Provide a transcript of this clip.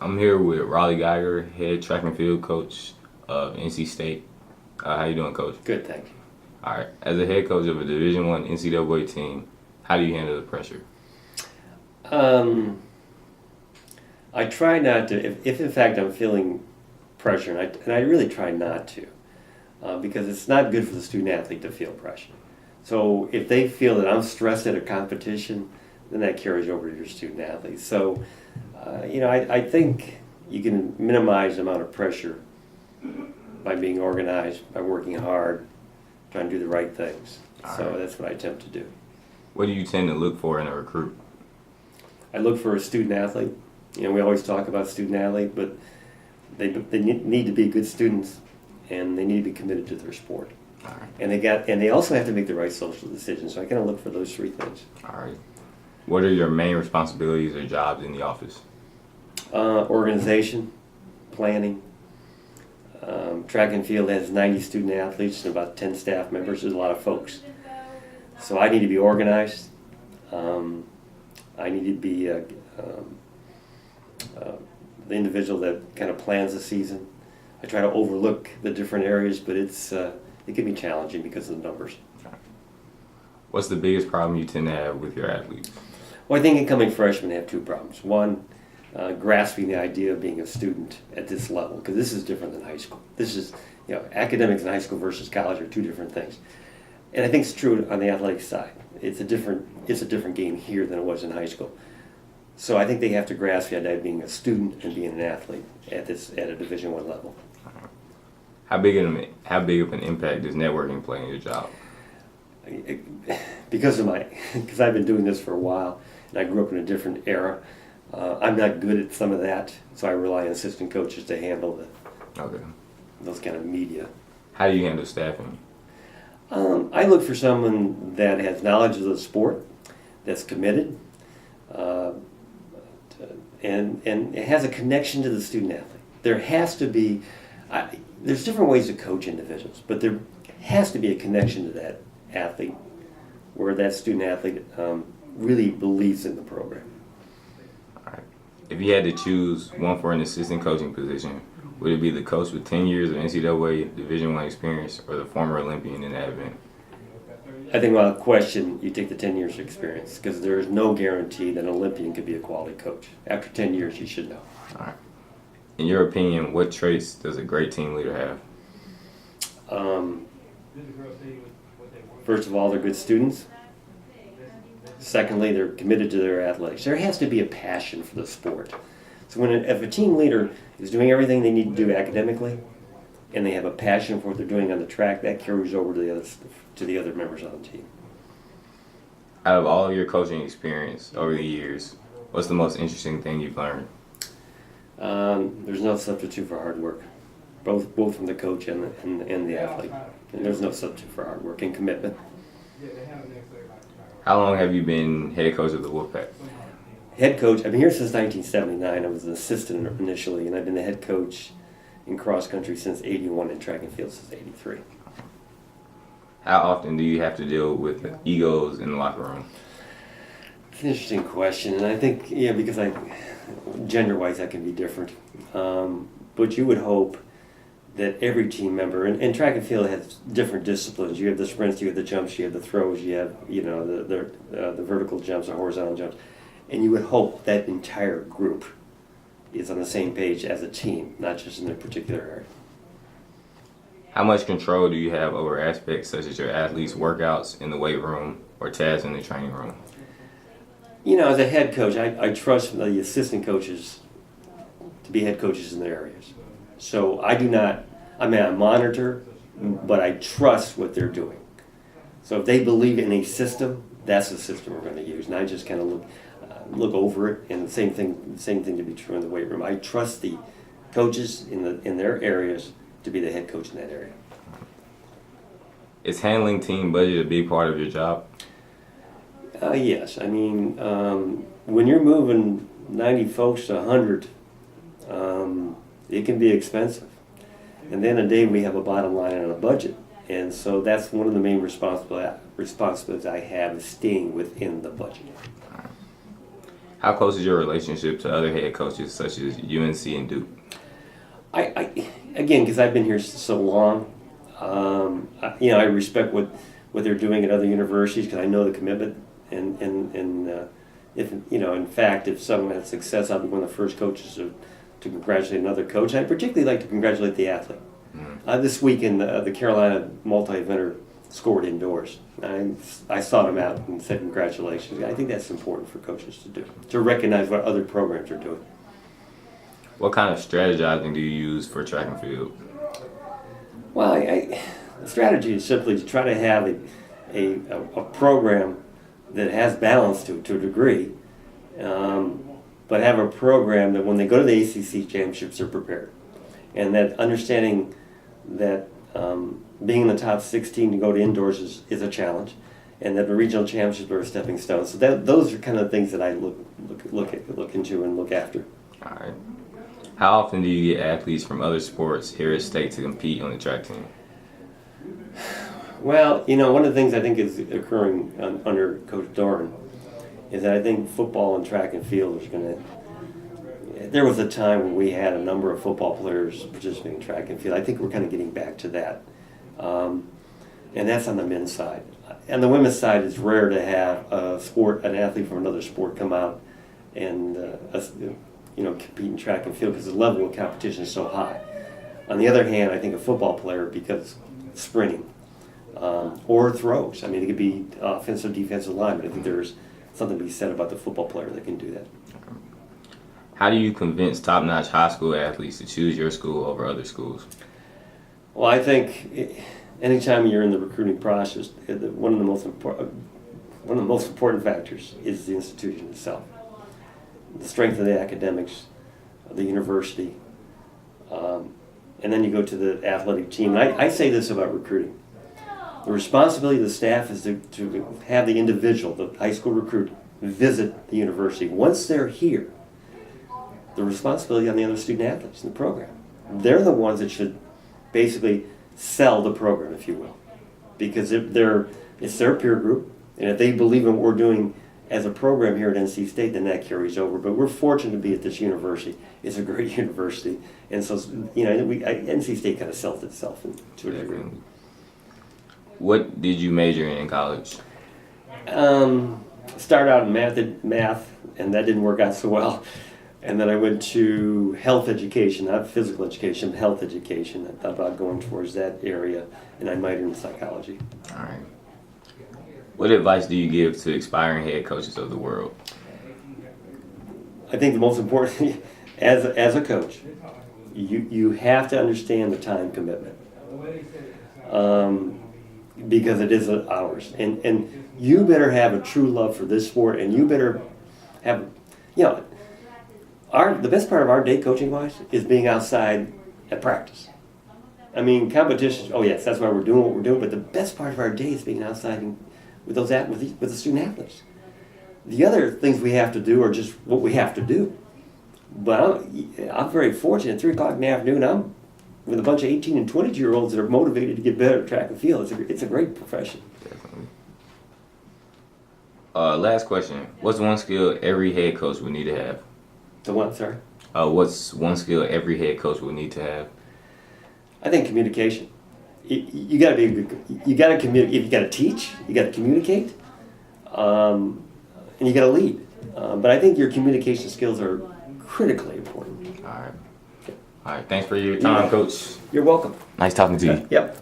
I'm here with Rollie Geiger, head track and field coach of NC State. How you doing, Coach? Good, thank you. All right. As a head coach of a Division I NCAA team, how do you handle the pressure? I try not to, if in fact I'm feeling pressure, and I really try not to, because it's not good for the student athlete to feel pressure. So if they feel that I'm stressed at a competition, then that carries over to your student athletes. So, I think you can minimize the amount of pressure by being organized, by working hard, trying to do the right things. So that's what I attempt to do. What do you tend to look for in a recruit? I look for a student athlete. We always talk about student athlete, but they need to be good students, and they need to be committed to their sport. All right. And they also have to make the right social decisions. So I kind of look for those three things. All right. What are your main responsibilities or jobs in the office? Organization, planning. Track and field has 90 student athletes and about 10 staff members. There's a lot of folks. So I need to be organized. I need to be the individual that kind of plans the season. I try to overlook the different areas, but it can be challenging because of the numbers. What's the biggest problem you tend to have with your athletes? Well, I think incoming freshmen have two problems. One, grasping the idea of being a student at this level, because this is different than high school. This is, academics in high school versus college are two different things. And I think it's true on the athletic side. It's a different game here than it was in high school. So I think they have to grasp the idea of being a student and being an athlete at a Division I level. How big of an impact does networking play in your job? Because I've been doing this for a while, and I grew up in a different era. I'm not good at some of that, so I rely on assistant coaches to handle those kind of media. How do you handle staffing? I look for someone that has knowledge of the sport, that's committed, and it has a connection to the student athlete. There has to be, there's different ways to coach individuals, but there has to be a connection to that athlete where that student athlete really believes in the program. All right. If you had to choose one for an assistant coaching position, would it be the coach with 10 years of NCAA Division I experience or the former Olympian in that event? I think without question, you take the 10 years of experience because there is no guarantee that an Olympian could be a quality coach. After 10 years, you should know. All right. In your opinion, what traits does a great team leader have? First of all, they're good students. Secondly, they're committed to their athletics. There has to be a passion for the sport. So if a team leader is doing everything they need to do academically, and they have a passion for what they're doing on the track, that carries over to the other members on the team. Out of all of your coaching experience over the years, what's the most interesting thing you've learned? There's no substitute for hard work, both from the coach and the athlete. And there's no substitute for hard work and commitment. How long have you been head coach of the Wolfpack? Head coach, I've been here since 1979. I was an assistant initially, and I've been the head coach in cross country since 81 and track and field since 83. How often do you have to deal with egos in the locker room? It's an interesting question, and I think, because gender-wise that can be different. But you would hope that every team member, and track and field has different disciplines. You have the sprints, you have the jumps, you have the throws, you have the vertical jumps or horizontal jumps, and you would hope that entire group is on the same page as a team, not just in a particular area. How much control do you have over aspects such as your athletes' workouts in the weight room or tasks in the training room? As a head coach, I trust the assistant coaches to be head coaches in their areas. So I monitor, but I trust what they're doing. So if they believe in a system, that's the system we're going to use. And I just kind of look over it, and the same thing to be true in the weight room. I trust the coaches in their areas to be the head coach in that area. Is handling team budget a big part of your job? Yes. When you're moving 90 folks to 100, it can be expensive. And then a day we have a bottom line and a budget. And so that's one of the main responsibilities I have is staying within the budget. How close is your relationship to other head coaches such as UNC and Duke? Again, because I've been here so long, I respect what they're doing at other universities because I know the commitment. And if in fact, if someone has success, I'll be one of the first coaches to congratulate another coach. And I particularly like to congratulate the athlete. This weekend, the Carolina multi-eventer scored indoors. I sought him out and said congratulations. I think that's important for coaches to do, to recognize what other programs are doing. What kind of strategizing do you use for track and field? Well, the strategy is simply to try to have a program that has balance to a degree, but have a program that when they go to the ACC championships, they're prepared. And that understanding that being in the top 16 to go to indoors is a challenge, and that the regional championships are a stepping stone. So those are kind of things that I look into and look after. All right. How often do you get athletes from other sports here at state to compete on the track team? Well, one of the things I think is occurring under Coach Doran is that I think football and track and field is going to. There was a time when we had a number of football players participating in track and field. I think we're kind of getting back to that, and that's on the men's side. On the women's side, it's rare to have an athlete from another sport come out and compete in track and field because the level of competition is so high. On the other hand, I think a football player, because sprinting or throws, it could be offensive, defensive line, but I think there's something to be said about the football player that can do that. How do you convince top-notch high school athletes to choose your school over other schools? Well, I think anytime you're in the recruiting process, one of the most important factors is the institution itself. The strength of the academics, of the university, and then you go to the athletic team. And I say this about recruiting. The responsibility of the staff is to have the individual, the high school recruit, visit the university. Once they're here, the responsibility on the other student athletes in the program. They're the ones that should basically sell the program, if you will, because it's their peer group, and if they believe in what we're doing as a program here at NC State, then that carries over. But we're fortunate to be at this university. It's a great university, and so NC State kind of sells itself to a degree. What did you major in college? Started out in math, and that didn't work out so well. And then I went to health education, not physical education, but health education. I thought about going towards that area, and I minored in psychology. All right. What advice do you give to aspiring head coaches of the world? I think the most important, as a coach, you have to understand the time commitment, because it is ours, and you better have a true love for this sport, and you better have, the best part of our day coaching-wise is being outside at practice. Competition. Oh yes, that's why we're doing what we're doing. But the best part of our day is being outside with the student athletes. The other things we have to do are just what we have to do. But I'm very fortunate. At 3:00 in the afternoon, I'm with a bunch of 18 and 22-year-olds that are motivated to get better at track and field. It's a great profession. Definitely. Last question: what's one skill every head coach would need to have? The what? Sorry. What's one skill every head coach would need to have? I think communication. You got to be a good. You got to communicate. You got to teach. You got to communicate, and you got to lead. But I think your communication skills are critically important. All right. All right. Thanks for your time, Coach. You're welcome. Nice talking to you. Yep.